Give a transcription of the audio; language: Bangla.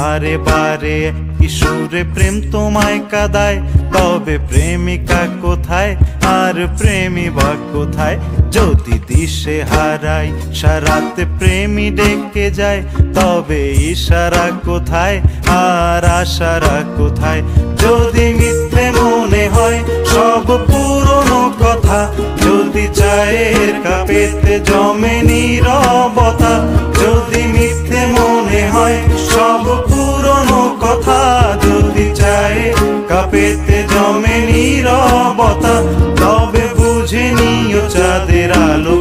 বারে বারে কিশোরে প্রেম তোমায় কাঁদায়, তবে প্রেমিকা কোথায় আর প্রেমী বা কোথায়? যদি দিশে হারাই সারাতে প্রেমী ডেকে যায়, তবে ইশারা কোথায় আর আশারা কোথায়? যদি মিথ্যে মনে হয় সব পুরনো কথা, যদি চায়ের কাপেতে জমে নীরবতা, যদি মিথ্যে মনে হয় সব পুরনো কথা, যদি চায়ের কাপেতে জমে নীরবতা, তবে বুঝে নিও চাঁদের আলো